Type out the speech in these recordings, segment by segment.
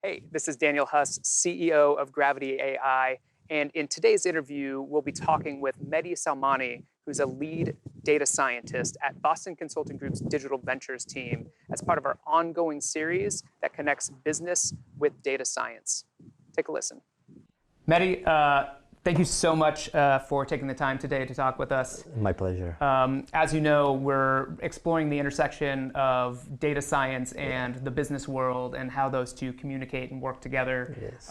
Hey, this is Daniel Huss, CEO of Gravity AI. And in today's interview, we'll be talking with Mehdi Salmani, who's a lead data scientist at Boston Consulting Group's Digital Ventures team as part of our ongoing series that connects business with data science. Take a listen. Mehdi, thank you so much for taking the time today to talk with us. My pleasure. As you know, we're exploring the intersection of data science and the business world and how those two communicate and work together. Yes.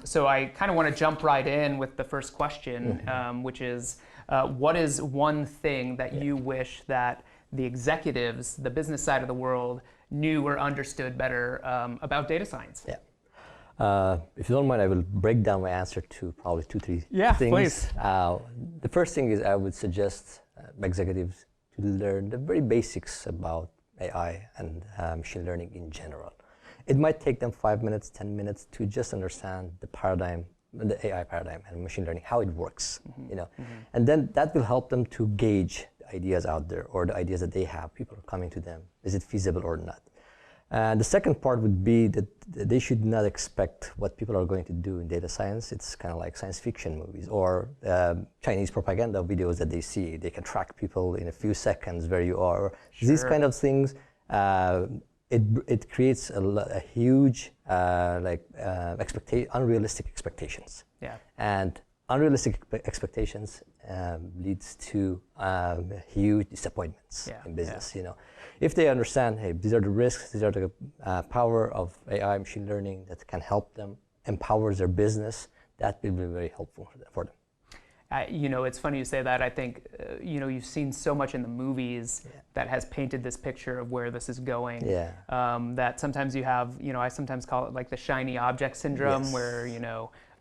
So I kind of want to jump right in with the first question, which is, what is one thing that you wish that the executives, the business side of the world, knew or understood better about data science? Yeah. If you don't mind, I will break down my answer to probably two, three things. Yeah, please. The first thing is I would suggest executives to learn the very basics about AI and machine learning in general. It might take them 5 minutes, 10 minutes to just understand the paradigm, the AI paradigm and machine learning, how it works, and then that will help them to gauge the ideas out there or the ideas that they have. People are coming to them. Is it feasible or not? And the second part would be that they should not expect what people are going to do in data science. It's kind of like science fiction movies or Chinese propaganda videos that they see. They can track people in a few seconds where you are. Sure. These kind of things, it creates a huge unrealistic expectations. Yeah. And unrealistic expectations leads to huge disappointments in business. Yeah. If they understand, hey, these are the risks, these are the power of AI machine learning that can help them, empowers their business, that will be very helpful for them. It's funny you say that. I think, you've seen so much in the movies that has painted this picture of where this is going. Yeah. That sometimes you have, I sometimes call it like the shiny object syndrome, where,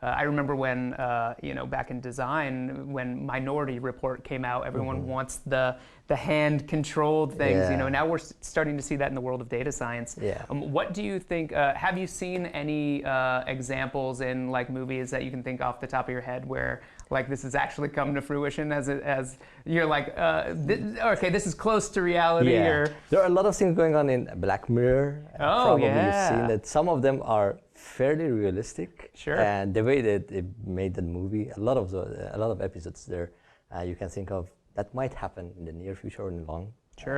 I remember when, back in design, when Minority Report came out, everyone wants the hand-controlled things. Yeah. Now we're starting to see that in the world of data science. Yeah. What do you think? Have you seen any examples in like movies that you can think off the top of your head where like this has actually come to fruition as you're like, okay, this is close to reality? Yeah. Or There are a lot of things going on in Black Mirror. Probably you've seen that some of them are fairly realistic. Sure. And the way that they made that movie, a lot of episodes there, you can think of that might happen in the near future or in the long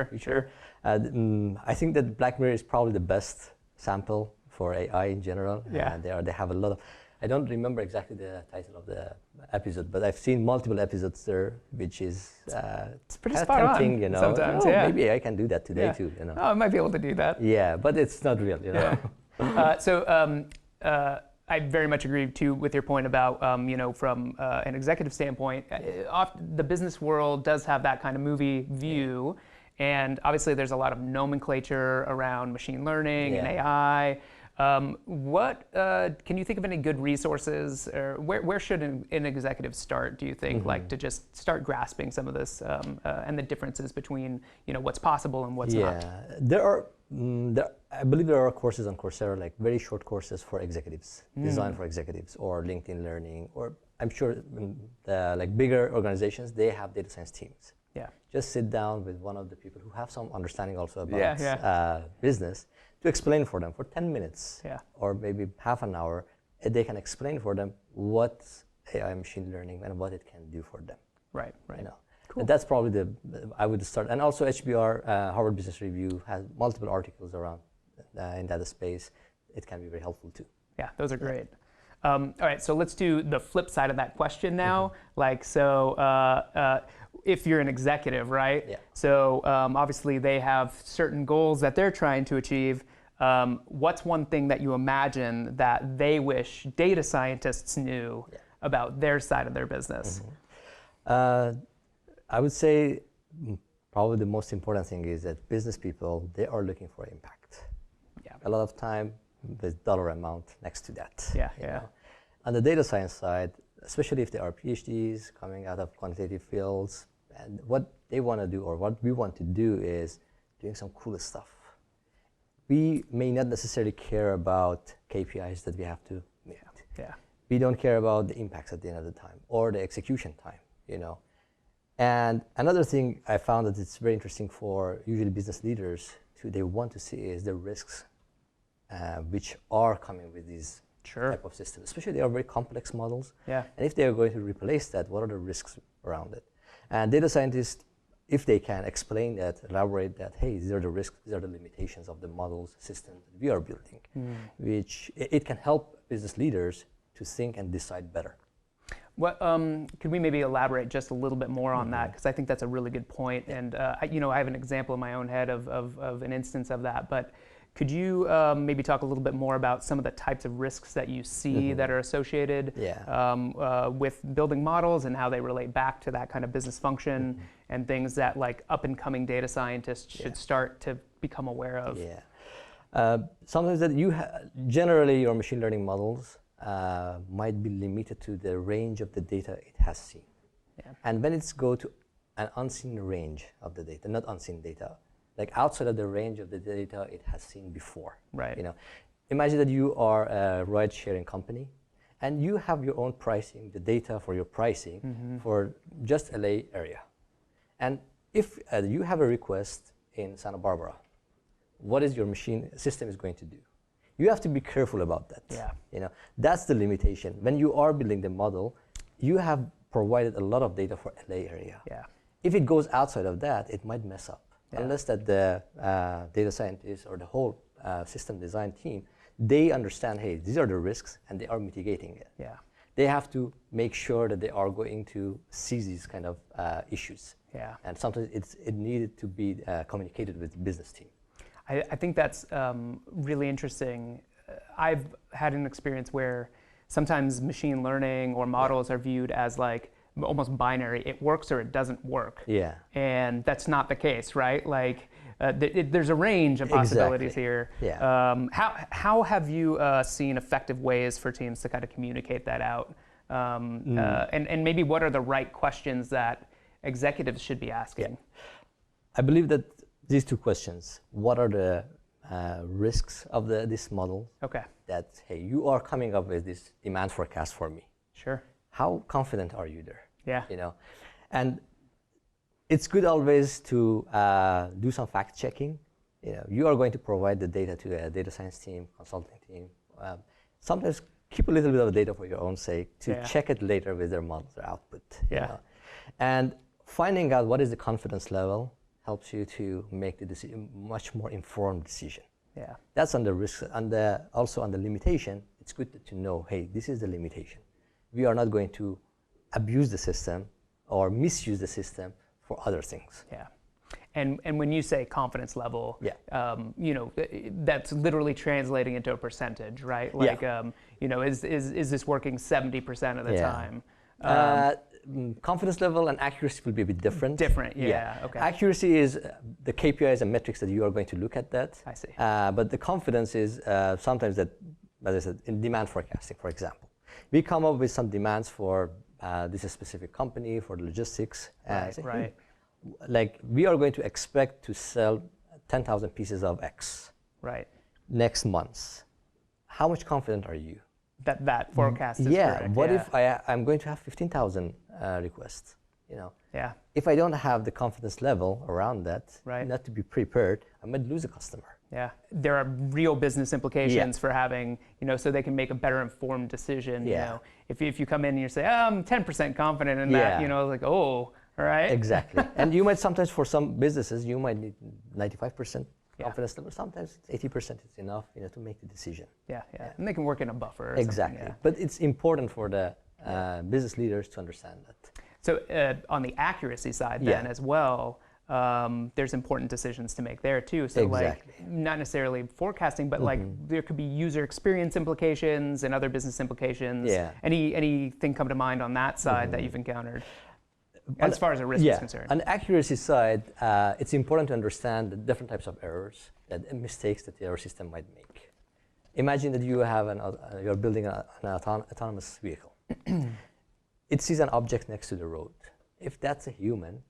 future. I think that Black Mirror is probably the best sample for AI in general. Yeah. They have a lot of. I don't remember exactly the title of the episode, but I've seen multiple episodes there, which is it's pretty spot tempting, on. Sometimes, maybe I can do that today too. Oh, I might be able to do that. Yeah, but it's not real, I very much agree too with your point about, from an executive standpoint, the business world does have that kind of movie view, and obviously there's a lot of nomenclature around machine learning and AI. Can you think of any good resources, or where should an executive start, do you think, like to just start grasping some of this and the differences between what's possible and what's not? I believe there are courses on Coursera, like very short courses for executives, designed for executives, or LinkedIn Learning, or I'm sure like bigger organizations, they have data science teams. Yeah. Just sit down with one of the people who have some understanding also about business to explain for them for 10 minutes or maybe half an hour. They can explain for them what AI machine learning and what it can do for them. Right. Cool. And that's probably I would start. And also HBR, Harvard Business Review, has multiple articles around in that space. It can be very helpful too. Yeah, those are great. All right, so let's do the flip side of that question now. If you're an executive, right? Yeah. So obviously they have certain goals that they're trying to achieve. What's one thing that you imagine that they wish data scientists knew about their side of their business? I would say probably the most important thing is that business people, they are looking for impact. Yeah. A lot of time, there's dollar amount next to that. Yeah. On the data science side, especially if they are PhDs coming out of quantitative fields, and what they want to do or what we want to do is doing some cool stuff. We may not necessarily care about KPIs that we have to meet. Yeah. We don't care about the impacts at the end of the time or the execution time, And another thing I found that it's very interesting for usually business leaders they want to see is the risks which are coming with these Sure. type of systems. Especially they are very complex models. Yeah. And if they are going to replace that, what are the risks around it? And data scientists, if they can explain that, elaborate that, hey, these are the risks, these are the limitations of the models, systems that we are building, which it can help business leaders to think and decide better. What, could we maybe elaborate just a little bit more on that? Because I think that's a really good point. And I have an example in my own head of an instance of that. But could you maybe talk a little bit more about some of the types of risks that you see that are associated with building models and how they relate back to that kind of business function and things that like up and coming data scientists should start to become aware of? Yeah. Sometimes that generally your machine learning models might be limited to the range of the data it has seen. Yeah. And when it's go to an unseen range of the data, not unseen data, like outside of the range of the data it has seen before. Right. You know, imagine that you are a ride-sharing company and you have your own pricing, the data for your pricing for just LA area. And if you have a request in Santa Barbara, what is your machine system is going to do? You have to be careful about that. Yeah. You know, that's the limitation. When you are building the model, you have provided a lot of data for LA area. Yeah. If it goes outside of that, it might mess up. Yeah. Unless that the data scientists or the whole system design team, they understand, hey, these are the risks and they are mitigating it. Yeah. They have to make sure that they are going to see these kind of issues. Yeah. And sometimes it needed to be communicated with the business team. I think that's really interesting. I've had an experience where sometimes machine learning or models are viewed as like almost binary. It works or it doesn't work. Yeah. And that's not the case, right? Like there's a range of possibilities here. Yeah. How have you seen effective ways for teams to kind of communicate that out? And maybe what are the right questions that executives should be asking? Yeah. I believe that these two questions, what are the risks of this model? Okay. That, hey, you are coming up with this demand forecast for me. Sure. How confident are you there? Yeah. You know, and it's good always to do some fact checking. You know, you are going to provide the data to a data science team, consulting team. Sometimes keep a little bit of data for your own sake to check it later with their models or output. Yeah. You know? And finding out what is the confidence level helps you to make the decision, much more informed decision. Yeah. That's on the risk, also on the limitation. It's good to know, hey, this is the limitation. We are not going to abuse the system or misuse the system for other things. Yeah. And when you say confidence level, you know, that's literally translating into a percentage, right? Like, you know, is this working 70% of the time? Confidence level and accuracy will be a bit different. Different, yeah. Okay. Accuracy is the KPIs and metrics that you are going to look at that. I see. But the confidence is sometimes that, as I said, in demand forecasting, for example. We come up with some demands for this specific company, for logistics. Right. Like, we are going to expect to sell 10,000 pieces of X. Right. Next month. How much confident are you? That forecast is correct. What if I'm going to have 15,000 requests? You know. Yeah. If I don't have the confidence level around that, not to be prepared, I might lose a customer. Yeah. There are real business implications for having, you know, so they can make a better informed decision. You know, if you come in and you say, I'm 10% confident in that, you know, like, oh, all right. Exactly. And you might sometimes, for some businesses, you might need 95% confidence level. Sometimes 80% is enough, you know, to make the decision. Yeah. And they can work in a buffer. Or exactly. But it's important for the business leaders to understand that. So on the accuracy side then as well, there's important decisions to make there too. So like not necessarily forecasting, but like there could be user experience implications and other business implications. Yeah. Anything come to mind on that side that you've encountered? As far as a risk is concerned. On the accuracy side, it's important to understand the different types of errors, mistakes that your system might make. Imagine that you have you're building an autonomous vehicle. It sees an object next to the road. If that's a human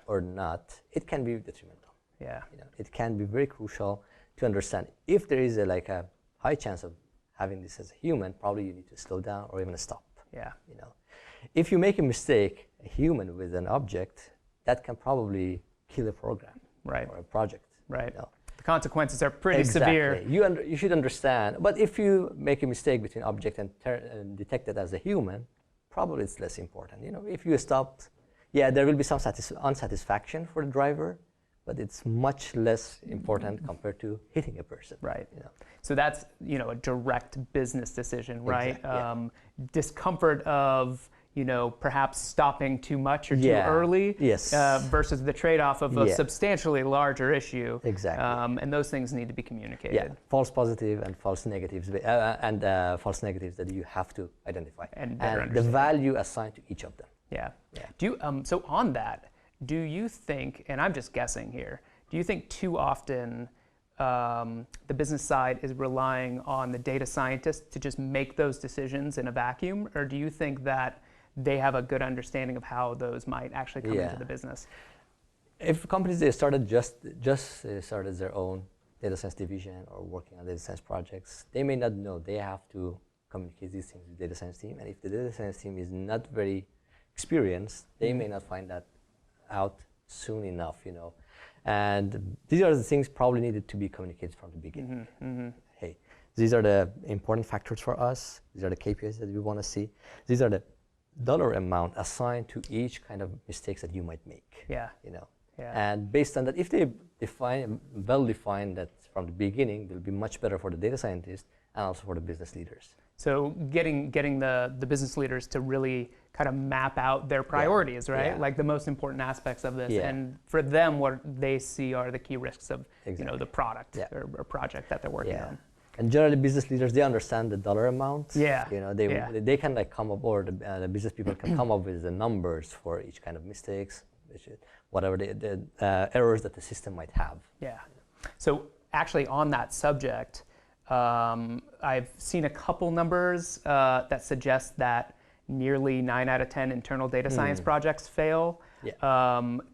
or not, it can be detrimental. Yeah. You know, it can be very crucial to understand. If there is a high chance of having this as a human, probably you need to slow down or even stop. Yeah. You know, if you make a mistake, a human with an object, that can probably kill a program or a project. Right. You know? the consequences are pretty Exactly. severe. You should understand. But if you make a mistake between object and detect it as a human, probably it's less important. If you stopped, yeah, there will be some unsatisfaction for the driver, but it's much less important compared to hitting a person. Right. So that's a direct business decision, right? Exactly, discomfort of perhaps stopping too much or too early, yes, versus the trade-off of a substantially larger issue. Exactly. And those things need to be communicated. Yeah, false positive and false negatives, false negatives that you have to identify, and the value assigned to each of them. Yeah. Do you, so on that, do you think, and I'm just guessing here, do you think too often the business side is relying on the data scientist to just make those decisions in a vacuum, or do you think that they have a good understanding of how those might actually come into the business? If companies they started started their own data science division or working on data science projects, they may not know they have to communicate these things with the data science team. And if the data science team is not very experienced, they may not find that out soon enough, And these are the things probably needed to be communicated from the beginning. Hey, these are the important factors for us. These are the KPIs that we want to see. These are the dollar amount assigned to each kind of mistakes that you might make. And based on that, if they define that from the beginning, it will be much better for the data scientists and also for the business leaders. So getting the business leaders to really kind of map out their priorities, right? Like the most important aspects of this, and for them, what they see are the key risks of the product or project that they're working on. And generally, business leaders, they understand the dollar amount. They can come up, or the business people can come up with the numbers for each kind of mistakes, whatever the errors that the system might have. Yeah. So actually, on that subject, I've seen a couple numbers that suggest that nearly 9 out of 10 internal data science projects fail.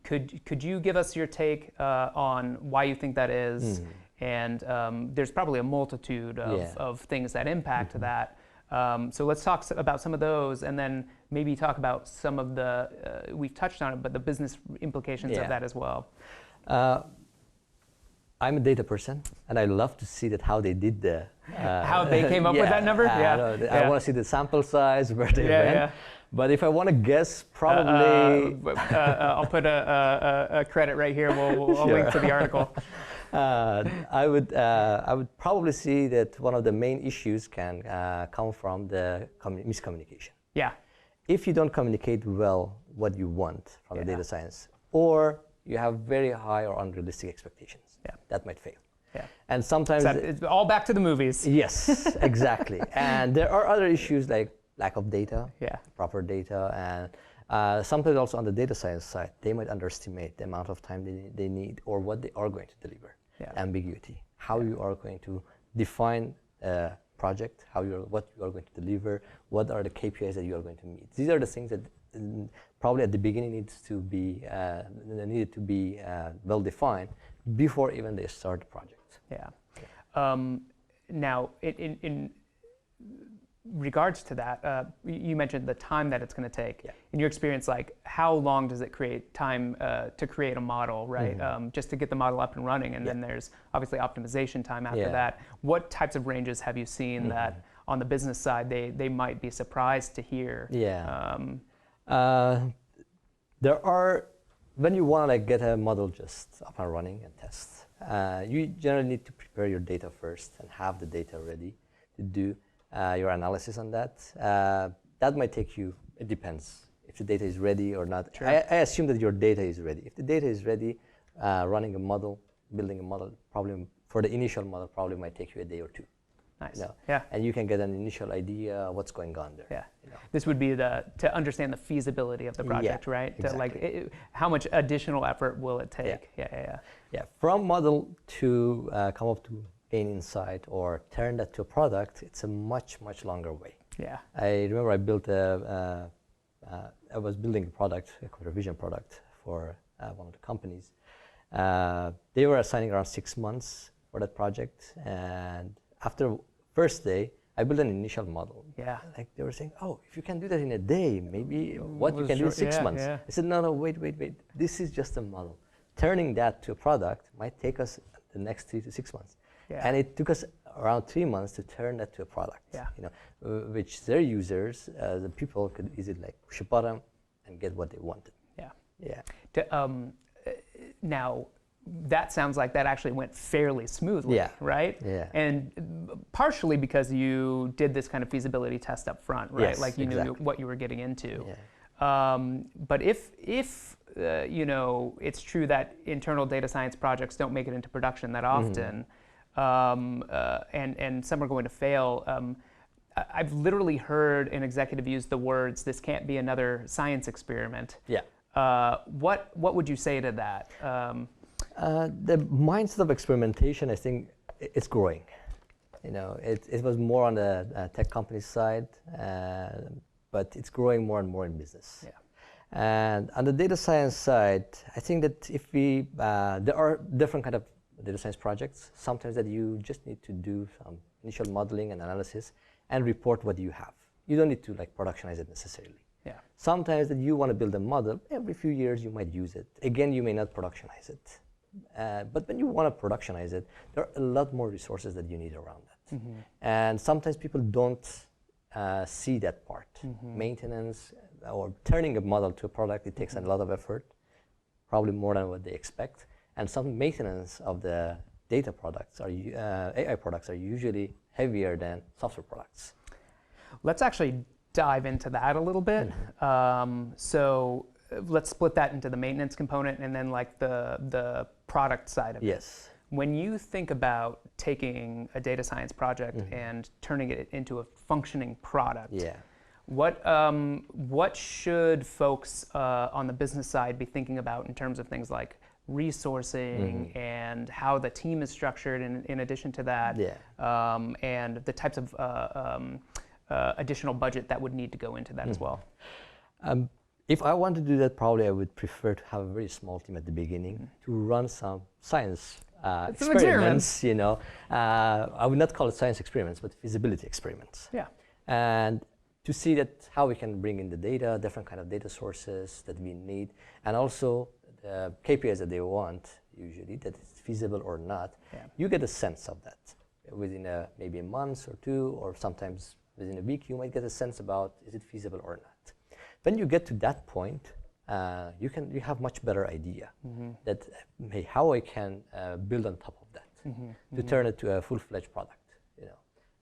Could you give us your take on why you think that is? And there's probably a multitude of things that impact that. So let's talk about some of those, and then maybe talk about some of the, we've touched on it, but the business implications of that as well. I'm a data person, and I love to see that how they did the... how they came up with that number? I want to see the sample size, where they went. But if I want to guess, probably... I'll put a credit right here. I'll link to the article. I would probably see that one of the main issues can come from the miscommunication. If you don't communicate well what you want from the data science, or you have very high or unrealistic expectations, that might fail. And sometimes it's all back to the movies. Yes, exactly. And there are other issues like lack of data, proper data, and sometimes also on the data science side, they might underestimate the amount of time they need or what they are going to deliver. Ambiguity, how you are going to define a project, what you are going to deliver, what are the KPIs that you are going to meet. These are the things that probably at the beginning needed to be well defined before even they start the project. Now, in regards to that, you mentioned the time that it's going to take. In your experience, like how long does it create time to create a model, right? Just to get the model up and running, and then there's obviously optimization time after that. What types of ranges have you seen that on the business side they might be surprised to hear? There are, when you want to get a model just up and running and test, you generally need to prepare your data first and have the data ready to do your analysis on that. That might take you, it depends if the data is ready or not. I assume that your data is ready. If the data is ready, running a model, building a model, probably for the initial model probably might take you a day or two. Nice. And you can get an initial idea what's going on there. This would be to understand the feasibility of the project, right? Exactly. To how much additional effort will it take? From model to come up to gain insight or turn that to a product, it's a much longer way. I remember I built I was building a product, a computer vision product for one of the companies. They were assigning around 6 months for that project, and after first day, I built an initial model. Like they were saying, oh, if you can do that in a day, maybe what you can do in 6 months. I said, no, wait. This is just a model. Turning that to a product might take us the next 3 to 6 months. Yeah. And it took us around 3 months to turn that to a product. Yeah. Which their users, the people, could easily like push a button and get what they wanted. Yeah. Yeah. Now, that sounds like that actually went fairly smoothly, Yeah. right? Yeah. And partially because you did this kind of feasibility test up front, right? Yes, Like you knew exactly. what you were getting into. Yeah. But if it's true that internal data science projects don't make it into production that often, and some are going to fail, I've literally heard an executive use the words, "This can't be another science experiment." Yeah. What would you say to that? The mindset of experimentation, I think, it's growing. It was more on the tech company side, but it's growing more and more in business. Yeah. And on the data science side, I think that if there are different kind of data science projects. Sometimes that you just need to do some initial modeling and analysis and report what you have. You don't need to like productionize it necessarily. Yeah. Sometimes that you want to build a model, every few years you might use it. Again, you may not productionize it. But when you want to productionize it, there are a lot more resources that you need around that. Mm-hmm. And sometimes people don't see that part. Mm-hmm. Maintenance or turning a model to a product, it takes a lot of effort, probably more than what they expect. And some maintenance of the data products, AI products, are usually heavier than software products. Let's actually dive into that a little bit. So let's split that into the maintenance component and then like the product side of it. Yes. When you think about taking a data science project and turning it into a functioning product, what should folks on the business side be thinking about in terms of things like resourcing and how the team is structured in addition to that, and the types of additional budget that would need to go into that as well? If I want to do that, probably I would prefer to have a very small team at the beginning to run some science experiments. I would not call it science experiments, but feasibility experiments. Yeah. And to see that how we can bring in the data, different kind of data sources that we need, and also the KPIs that they want, usually, that it's feasible or not. Yeah. You get a sense of that. Within maybe a month or two, or sometimes within a week, you might get a sense about is it feasible or not. When you get to that point, you have much better idea that hey, how I can build on top of that to turn it to a full-fledged product.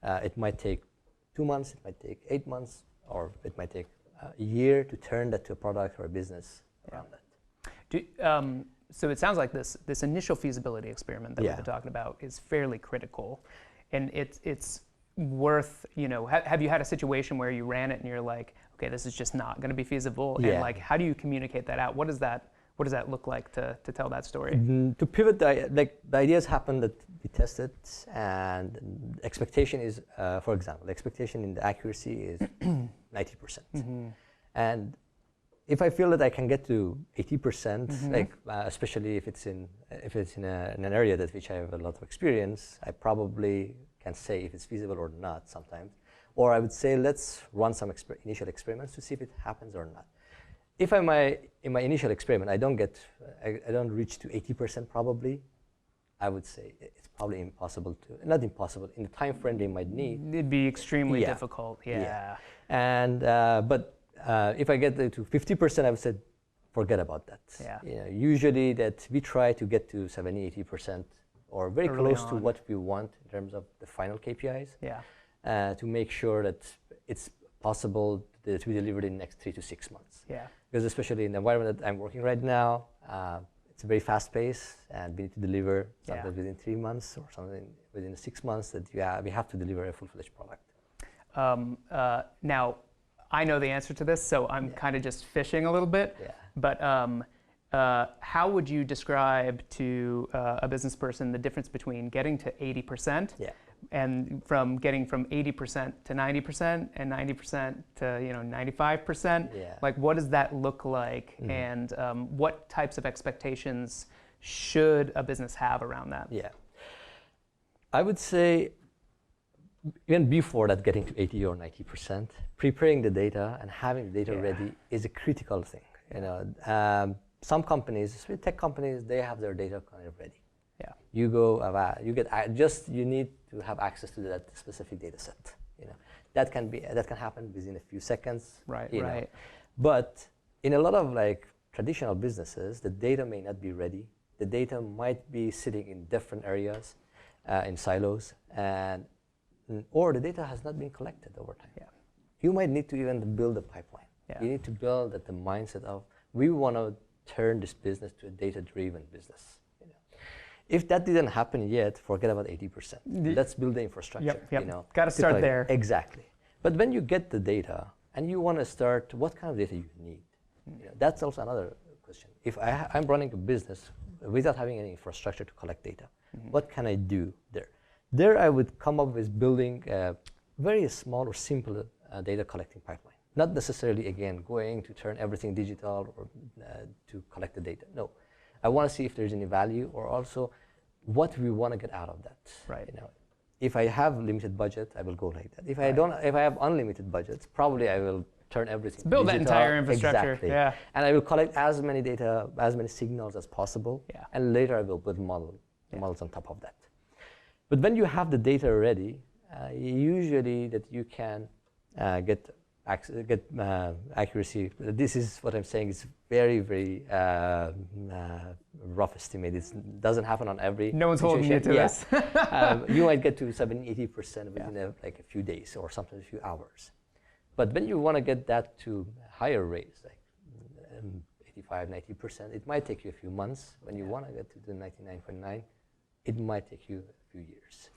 It might take 2 months, it might take 8 months, or it might take a year to turn that to a product or a business around that. So it sounds like this initial feasibility experiment that we've been talking about is fairly critical, and it's worth, have you had a situation where you ran it and you're like, okay, this is just not going to be feasible, and like, how do you communicate that out? What does that look like to tell that story? To pivot, the ideas happen that we tested, and expectation is, for example, the expectation in the accuracy is 90%, and if I feel that I can get to 80%, like especially if it's in an area that which I have a lot of experience, I probably can say if it's feasible or not sometimes. Or I would say let's run some initial experiments to see if it happens or not. If in my initial experiment I don't reach to 80% probably, I would say it's probably impossible to, not impossible, in the time frame they might need. It'd be extremely difficult, And but if I get to 50%, I would say forget about that. Usually that we try to get to 70-80% or very early close to what we want in terms of the final KPIs. To make sure that it's possible to be delivered in the next 3 to 6 months. Because especially in the environment that I'm working right now, it's a very fast pace, and we need to deliver something within 3 months or something within 6 months that we have to deliver a full-fledged product. Now, I know the answer to this, so I'm kind of just fishing a little bit. But how would you describe to a business person the difference between getting to 80% and from getting from 80% to 90% and 90% to 95%? Like, what does that look like, and what types of expectations should a business have around that? I would say even before that, getting to 80 or 90%, preparing the data and having the data ready is a critical thing. Some companies, especially tech companies, they have their data kind of ready. Yeah. You go, you need to have access to that specific data set. That can happen within a few seconds. Right. But in a lot of like traditional businesses, the data may not be ready. The data might be sitting in different areas, in silos, or the data has not been collected over time. Yeah. You might need to even build a pipeline. Yeah. You need to build the mindset of, we want to turn this business to a data-driven business. If that didn't happen yet, forget about 80%. Let's build the infrastructure. Yep. Got to start there. Exactly. But when you get the data and you want to start, what kind of data you need? That's also another question. If I'm running a business without having any infrastructure to collect data, what can I do there? There I would come up with building a very small or simple data collecting pipeline. Not necessarily, again, going to turn everything digital or to collect the data. No. I want to see if there's any value, or also what we want to get out of that. Right. If I have limited budget, I will go like that. If I have unlimited budgets, probably I will turn everything build digital. That entire infrastructure. Exactly. Yeah. And I will collect as many data, as many signals as possible. Yeah. And later I will build models on top of that. But when you have the data ready, usually that you can get accuracy. This is what I'm saying. It's very, very rough estimate. It doesn't happen on every. No one's holding you to this. You might get to 70-80% within a few days, or sometimes a few hours. But when you want to get that to higher rates, like 85-90%, it might take you a few months. When you want to get to the 99.9, it might take you a few years.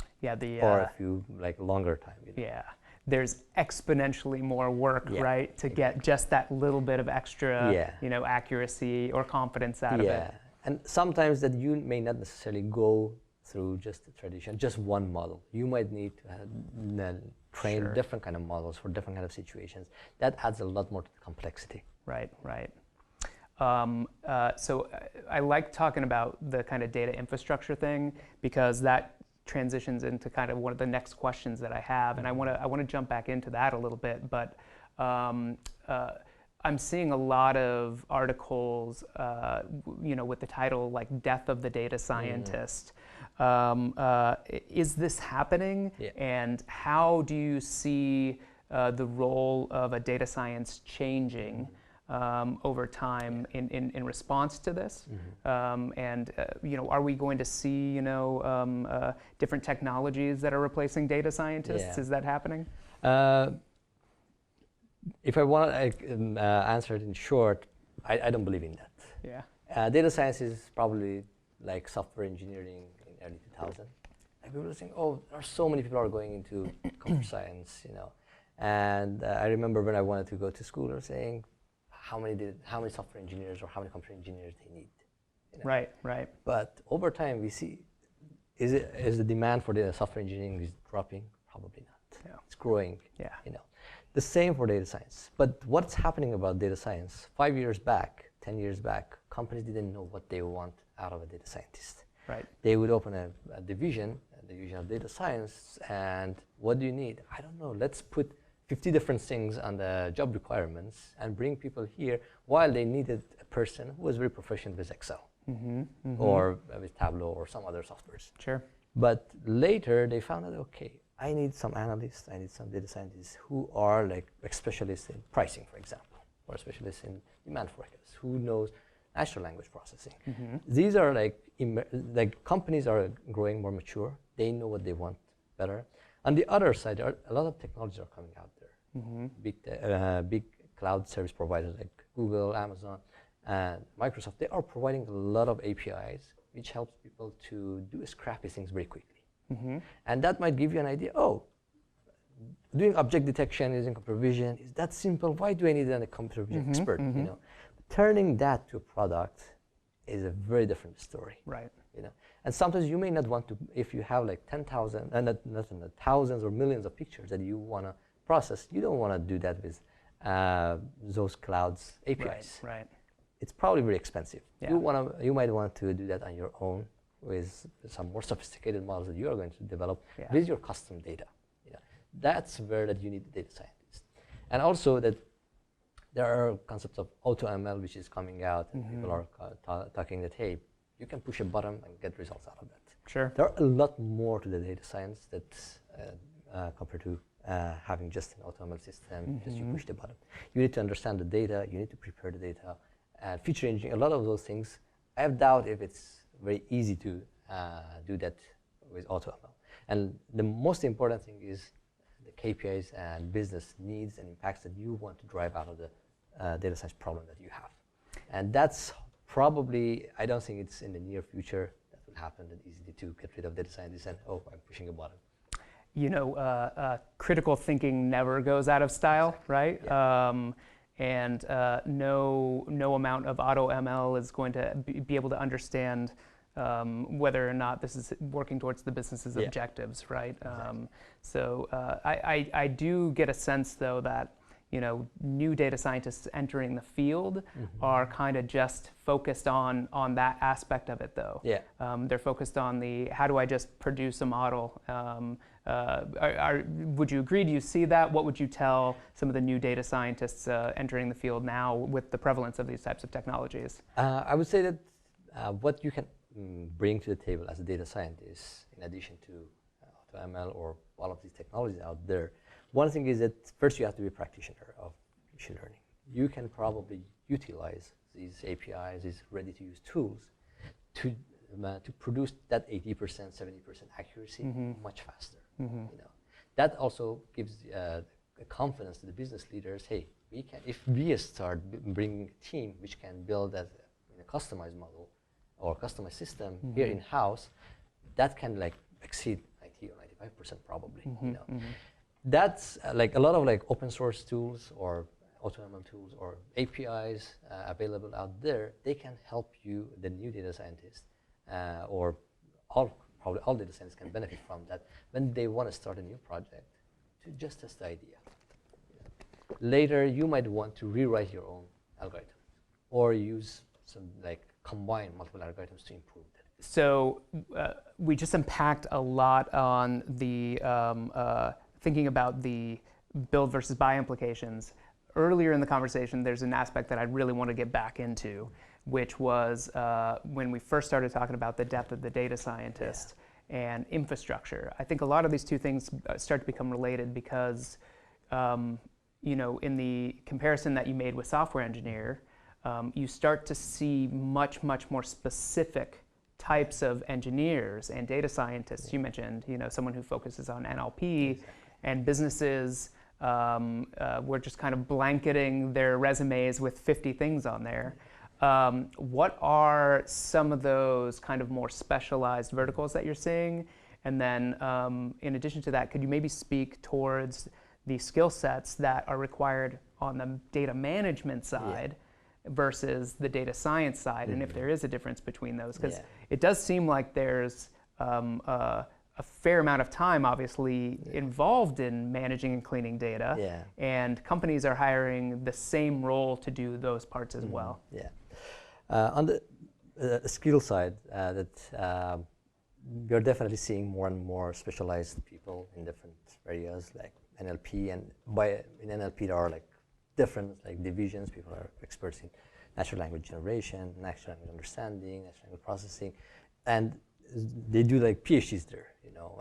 Or a few longer time. Yeah. There's exponentially more work, right, to get just that little bit of extra, accuracy or confidence out of it. Yeah, and sometimes that you may not necessarily go through just the tradition, just one model. You might need to train different kind of models for different kind of situations. That adds a lot more to the complexity. Right. So I like talking about the kind of data infrastructure thing, because that transitions into kind of one of the next questions that I have, and I want to jump back into that a little bit. But I'm seeing a lot of articles, with the title like "Death of the Data Scientist." Is this happening? Yeah. And how do you see the role of a data science changing over time in response to this? Are we going to see different technologies that are replacing data scientists? Is that happening? If I want to answer it in short, I don't believe in that. Yeah. Data science is probably like software engineering in early 2000. People are saying, oh, there are so many people are going into computer science, And I remember when I wanted to go to school, they were saying, how many software engineers or how many computer engineers they need. Right. But over time, we see, is the demand for the software engineering is dropping? Probably not. Yeah. It's growing. Yeah. The same for data science. But what's happening about data science? 5 years back, 10 years back, companies didn't know what they want out of a data scientist. Right. They would open a division of data science, and what do you need? I don't know. Let's put 50 different things on the job requirements and bring people here, while they needed a person who was very proficient with Excel or with Tableau or some other softwares. Sure. But later they found out, okay, I need some analysts, I need some data scientists who are like specialists in pricing, for example, or specialists in demand forecasts, who knows natural language processing. These are like companies are growing more mature. They know what they want better. On the other side, a lot of technologies are coming out there. Big cloud service providers like Google, Amazon, and Microsoft, they are providing a lot of APIs, which helps people to do scrappy things very quickly. And that might give you an idea, doing object detection using computer vision is that simple. Why do I need a computer vision expert? Turning that to a product is a very different story. Right. And sometimes you may not want to, if you have like 10,000, not thousands or millions of pictures that you want to process, you don't want to do that with those clouds APIs. Right. It's probably very expensive. Yeah. You might want to do that on your own with some more sophisticated models that you are going to develop with your custom data. That's where that you need the data scientist. And also that there are concepts of AutoML which is coming out, and people are talking that, hey, You can push a button and get results out of that. Sure. There are a lot more to the data science that compared to having just an AutoML system, just you push the button. You need to understand the data, you need to prepare the data, and feature engineering, a lot of those things. I have doubt if it's very easy to do that with AutoML. And the most important thing is the KPIs and business needs and impacts that you want to drive out of the data science problem that you have. And that's probably, I don't think it's in the near future that will happen that easily to get rid of data scientists and, oh, I'm pushing a button. You know, critical thinking never goes out of style, exactly. Right? Yeah. And no amount of AutoML is going to be able to understand whether or not this is working towards the business's objectives, right? Exactly. So I do get a sense, though, that new data scientists entering the field are kind of just focused on that aspect of it, though. Yeah. They're focused on the how do I just produce a model. Would you agree? Do you see that? What would you tell some of the new data scientists entering the field now with the prevalence of these types of technologies? I would say that what you can bring to the table as a data scientist, in addition to AutoML or all of these technologies out there, one thing is that first you have to be a practitioner of machine learning. You can probably utilize these APIs, these ready-to-use tools, to produce that 80%, 70% accuracy much faster. That also gives a confidence to the business leaders. Hey, we can, if we start bringing a team which can build that in a customized model or customized system here in house, that can like exceed 90 or 95% probably. That's like a lot of like open source tools or AutoML tools or APIs available out there. They can help you, the new data scientist, or probably all data scientists can benefit from that when they want to start a new project to just test the idea. Later, you might want to rewrite your own algorithm or use some like combine multiple algorithms to improve that. So we just unpacked a lot on the thinking about the build versus buy implications. Earlier in the conversation, there's an aspect that I really want to get back into, which was when we first started talking about the depth of the data scientist and infrastructure. I think a lot of these two things start to become related because, in the comparison that you made with software engineer, you start to see much more specific types of engineers and data scientists. You mentioned, someone who focuses on NLP, and businesses were just kind of blanketing their resumes with 50 things on there. What are some of those kind of more specialized verticals that you're seeing? And then in addition to that, could you maybe speak towards the skill sets that are required on the data management side versus the data science side, and if there is a difference between those? Because it does seem like there's a fair amount of time, obviously, involved in managing and cleaning data, and companies are hiring the same role to do those parts as well. On the skill side, that we're definitely seeing more and more specialized people in different areas like NLP, and in NLP there are like different like divisions. People are experts in natural language generation, natural language understanding, natural language processing, and they do like PhDs there,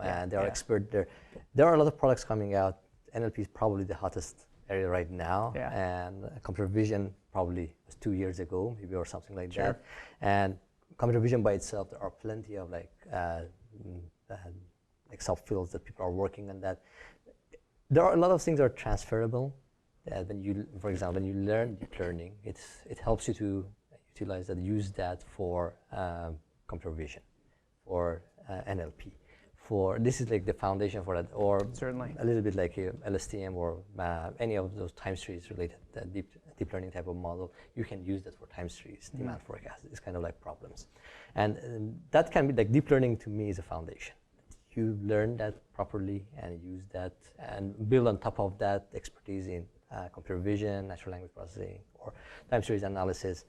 and they are expert there. There are a lot of products coming out. NLP is probably the hottest area right now, and computer vision probably was 2 years ago, maybe, or something like that. And computer vision by itself, there are plenty of like subfields that people are working on that. There are a lot of things that are transferable. When you, for example, when you learn deep learning, it helps you to utilize that, use that for computer vision, or NLP. This is like the foundation for that, or a little bit like LSTM or any of those time series related deep learning type of model. You can use that for time series, demand forecast, this kind of like problems. And that can be like deep learning to me is a foundation. You learn that properly and use that and build on top of that expertise in computer vision, natural language processing, or time series analysis.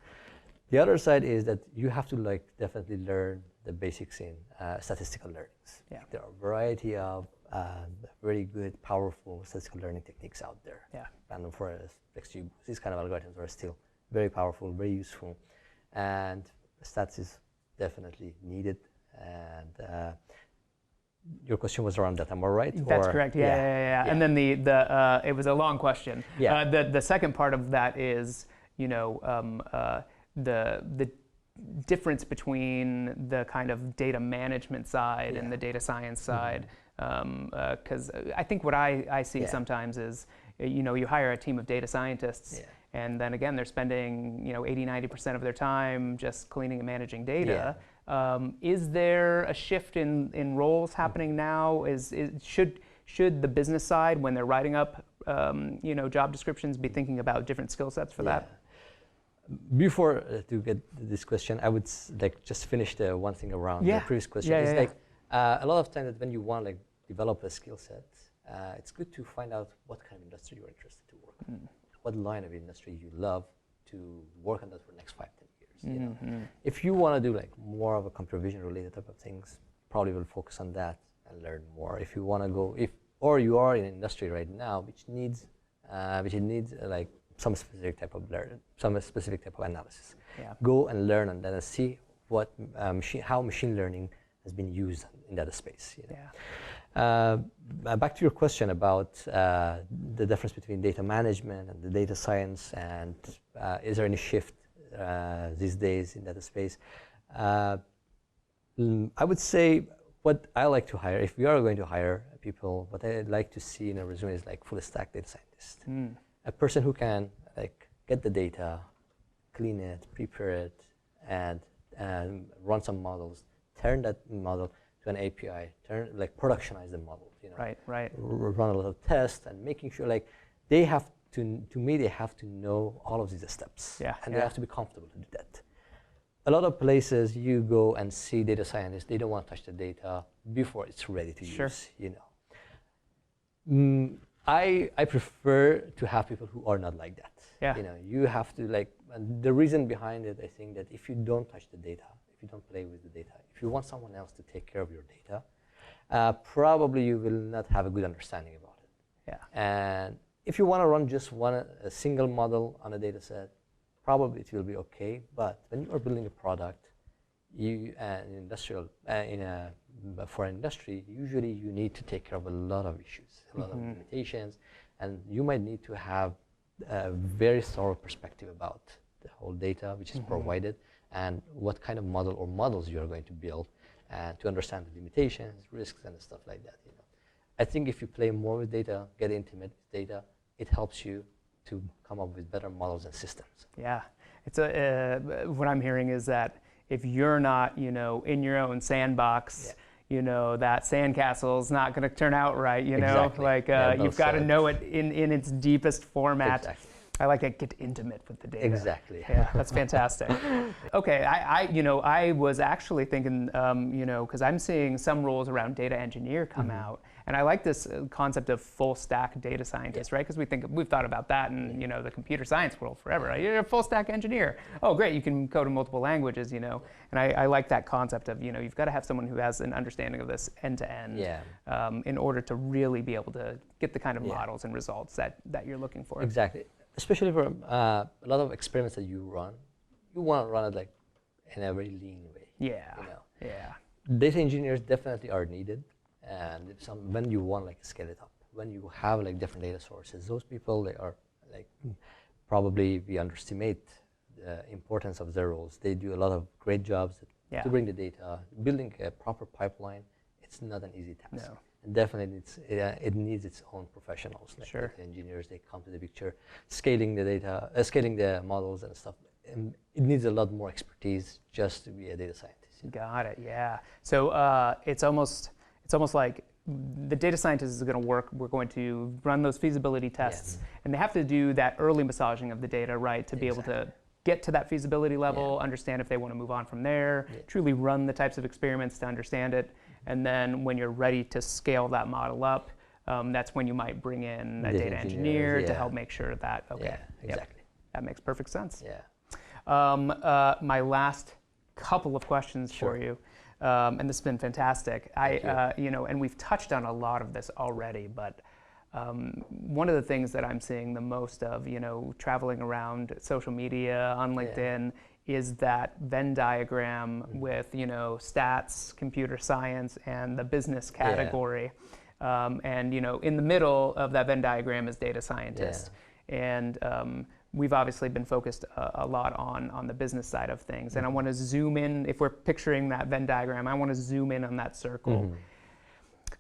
The other side is that you have to like definitely learn the basics in statistical learnings. There are a variety of very good, powerful statistical learning techniques out there. Random forest, XGBoost, these kind of algorithms are still very powerful, very useful. And stats is definitely needed. And your question was around that, am I right? That's correct. Yeah. And then the it was a long question. Yeah. The second part of that is, the difference between the kind of data management side and the data science side. Because I think what I see sometimes is, you hire a team of data scientists, and then again, they're spending 80-90% of their time just cleaning and managing data. Is there a shift in roles happening now? Should the business side, when they're writing up job descriptions, be thinking about different skill sets for that? Before to get this question, I would just finish the one thing around the previous question. A lot of times when you want to develop a skill set, it's good to find out what kind of industry you're interested to work in, what line of industry you love to work on that for the next 5-10 years. If you want to do more of a computer vision related type of things, probably will focus on that and learn more. If you want to go, or you are in an industry right now which needs some specific type of analysis. Go and learn on that and see what how machine learning has been used in that space. Back to your question about the difference between data management and the data science, and is there any shift these days in that space? I would say what I like to hire, if we are going to hire people, what I'd like to see in a resume is full stack data scientist. A person who can get the data, clean it, prepare it, and run some models, turn that model to an API, productionize the model. Right. Run a lot of tests and making sure they have to me they have to know all of these steps. And they have to be comfortable to do that. A lot of places you go and see data scientists, they don't want to touch the data before it's ready to use. I prefer to have people who are not like that. You have to and the reason behind it, I think that if you don't touch the data, if you don't play with the data, if you want someone else to take care of your data, probably you will not have a good understanding about it. And if you want to run just a single model on a data set, probably it will be okay. But when you are building a product, for an industry, usually you need to take care of a lot of issues, a lot of limitations, and you might need to have a very thorough perspective about the whole data which is provided and what kind of model or models you are going to build, and to understand the limitations, risks, and stuff like that. I think if you play more with data, get intimate with data, it helps you to come up with better models and systems. It's what I'm hearing is that if you're not, in your own sandbox, that sandcastle's not going to turn out right. Exactly. You've got to know it in its deepest format. Exactly. I like to get intimate with the data. Exactly. Yeah, that's fantastic. Okay, I was actually thinking, because I'm seeing some roles around data engineer come out, and I like this concept of full stack data scientist, right? Because we've thought about that in the computer science world forever. Right? You're a full stack engineer. Oh, great, you can code in multiple languages, and I like that concept of you've got to have someone who has an understanding of this end to end, in order to really be able to get the kind of models and results that you're looking for. Exactly. Especially for a lot of experiments that you want to run it in a very lean way. Data engineers definitely are needed, and when you want to scale it up, when you have different data sources, those people, they are probably we underestimate the importance of their roles. They do a lot of great jobs to bring the data. Building a proper pipeline, it's not an easy task. No. Definitely, it needs its own professionals. Data engineers, they come to the picture, scaling the data, scaling the models and stuff. And it needs a lot more expertise just to be a data scientist. Got it. Yeah. So it's almost like the data scientist is going to work. We're going to run those feasibility tests, and they have to do that early massaging of the data, right, to be able to get to that feasibility level, understand if they want to move on from there, truly run the types of experiments to understand it. And then when you're ready to scale that model up, that's when you might bring in a data engineer to help make sure that, Exactly. That makes perfect sense. Yeah. My last couple of questions for you, and this has been fantastic. And we've touched on a lot of this already, but one of the things that I'm seeing the most of, traveling around social media on LinkedIn is that Venn diagram with, stats, computer science, and the business category. And, in the middle of that Venn diagram is data scientist. And we've obviously been focused a lot on the business side of things. And I want to zoom in, if we're picturing that Venn diagram, I want to zoom in on that circle.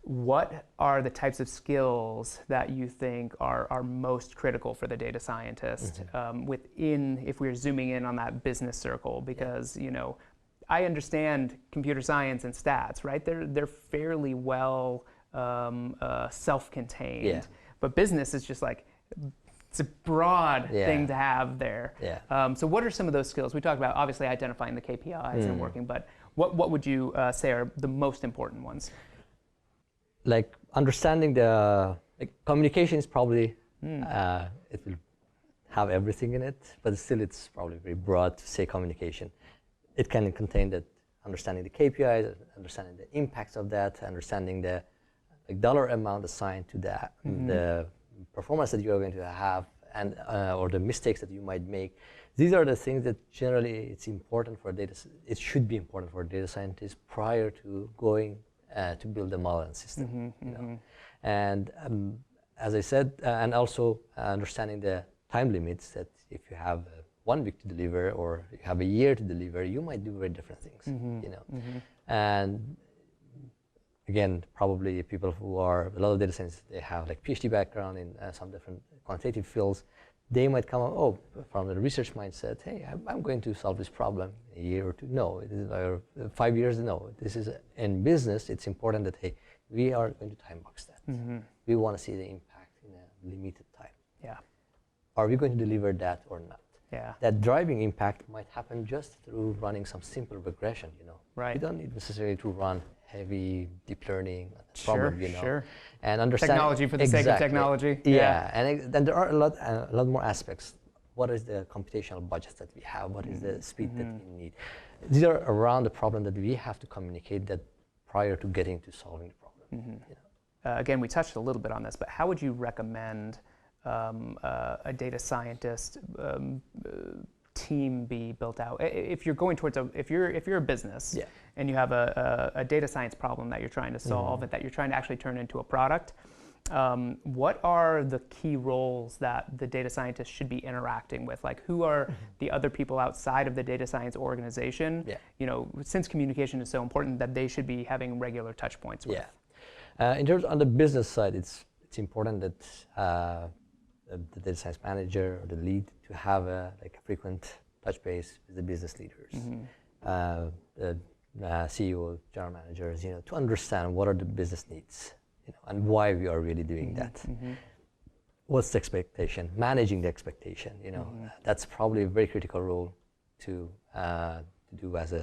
What are the types of skills that you think are most critical for the data scientist within, if we're zooming in on that business circle? Because, I understand computer science and stats, right? They're fairly well self-contained. Yeah. But business is just like, it's a broad thing to have there. So what are some of those skills? We talked about obviously identifying the KPIs and working, but what would you say are the most important ones? Like understanding communication is probably, it will have everything in it, but still it's probably very broad to say communication. It can contain that understanding the KPIs, understanding the impacts of that, understanding the dollar amount assigned to that, the performance that you are going to have, and or the mistakes that you might make. These are the things that generally it should be important for a data scientist prior to going to build a model and system. And as I said, and also understanding the time limits, that if you have 1 week to deliver or you have a year to deliver, you might do very different things. And again, probably people who are a lot of data scientists, they have like PhD background in some different quantitative fields. They might come up, from the research mindset, hey, I'm going to solve this problem in a year or two. No, it is, or 5 years, no. This is, in business, it's important that, hey, we are going to time box that. We want to see the impact in a limited time. Are we going to deliver that or not? That driving impact might happen just through running some simple regression, You don't need necessarily to run heavy deep learning problem, and understand technology for the sake of technology. And then there are a lot more aspects. What is the computational budget that we have? What is the speed that we need? These are around the problem that we have to communicate that prior to getting to solving the problem. Again, we touched a little bit on this, but how would you recommend a data scientist team be built out? If you're going towards if you're a business and you have a data science problem that you're trying to solve and that you're trying to actually turn into a product, what are the key roles that the data scientist should be interacting with? Like, who are the other people outside of the data science organization? Since communication is so important, that they should be having regular touch points with. In terms on the business side, it's important that the data science manager or the lead to have a frequent touch base with the business leaders, the CEO, general managers, to understand what are the business needs, and why we are really doing that. What's the expectation? Managing the expectation, that's probably a very critical role to do as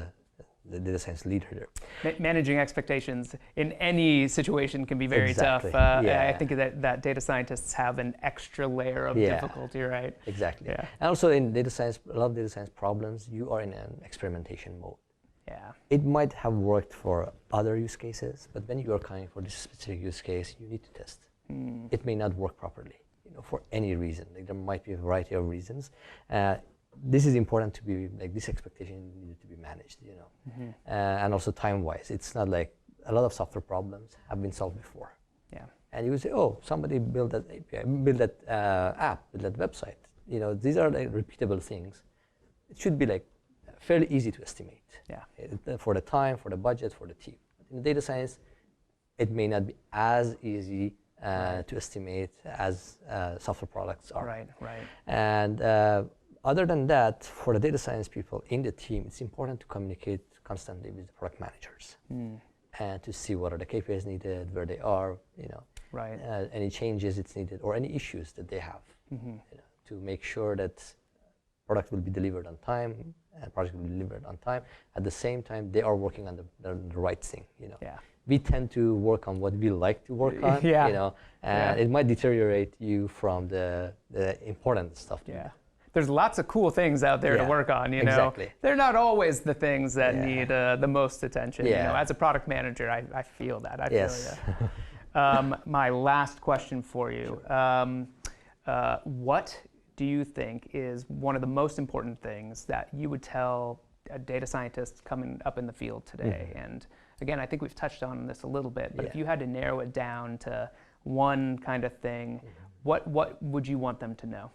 the data science leader there. Managing expectations in any situation can be very tough. I think that data scientists have an extra layer of difficulty, right? Exactly. And also in data science, a lot of data science problems, you are in an experimentation mode. It might have worked for other use cases, but when you are coming for this specific use case, you need to test. It may not work properly, for any reason. There might be a variety of reasons. This is important to be, this expectation needed to be managed, and also time-wise. It's not like a lot of software problems have been solved before. And you would say, oh, somebody built that API, built that app, built that website. These are repeatable things. It should be fairly easy to estimate. For the time, for the budget, for the team. In data science, it may not be as easy to estimate as software products are. And other than that, for the data science people in the team, it's important to communicate constantly with the product managers and to see what are the KPIs needed, where they are, any changes it's needed, or any issues that they have, to make sure that product will be delivered on time and project will be delivered on time. At the same time, they are working on the right thing. We tend to work on what we like to work on, and it might deteriorate you from the important stuff. There's lots of cool things out there to work on, Exactly. They're not always the things that need the most attention. As a product manager, I feel that. I feel you. My last question for you. What do you think is one of the most important things that you would tell a data scientist coming up in the field today? And again, I think we've touched on this a little bit, but if you had to narrow it down to one kind of thing, what would you want them to know?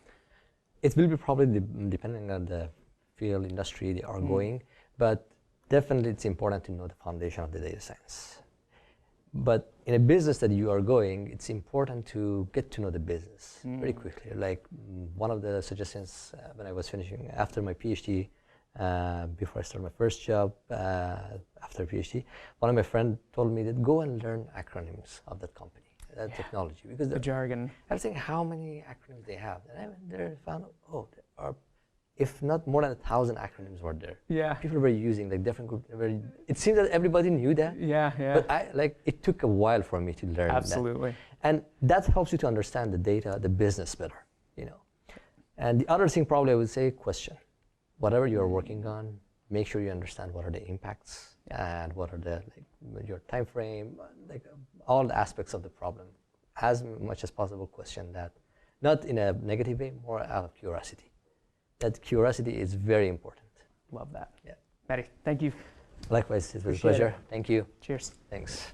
It will be probably depending on the field, industry they are going, but definitely it's important to know the foundation of the data science. But in a business that you are going, it's important to get to know the business very quickly. Like one of the suggestions when I was finishing after my PhD, before I started my first job after PhD, one of my friends told me that go and learn acronyms of that company, that technology. Because the jargon. I was thinking how many acronyms they have. And I went there and found out, oh, there are, if not more than 1,000 acronyms were there. Yeah. People were using like different groups. It seemed that everybody knew that. Yeah. But it took a while for me to learn Absolutely. that. And that helps you to understand the data, the business better, you know. And the other thing probably I would say, question. Whatever you're working on, make sure you understand what are the impacts and what are the your time frame, all the aspects of the problem. As much as possible, question that, not in a negative way, more out of curiosity. That curiosity is very important. Love that. Yeah. Mehdi, thank you. Likewise, it was a Appreciate pleasure. it. Thank you. Cheers. Thanks.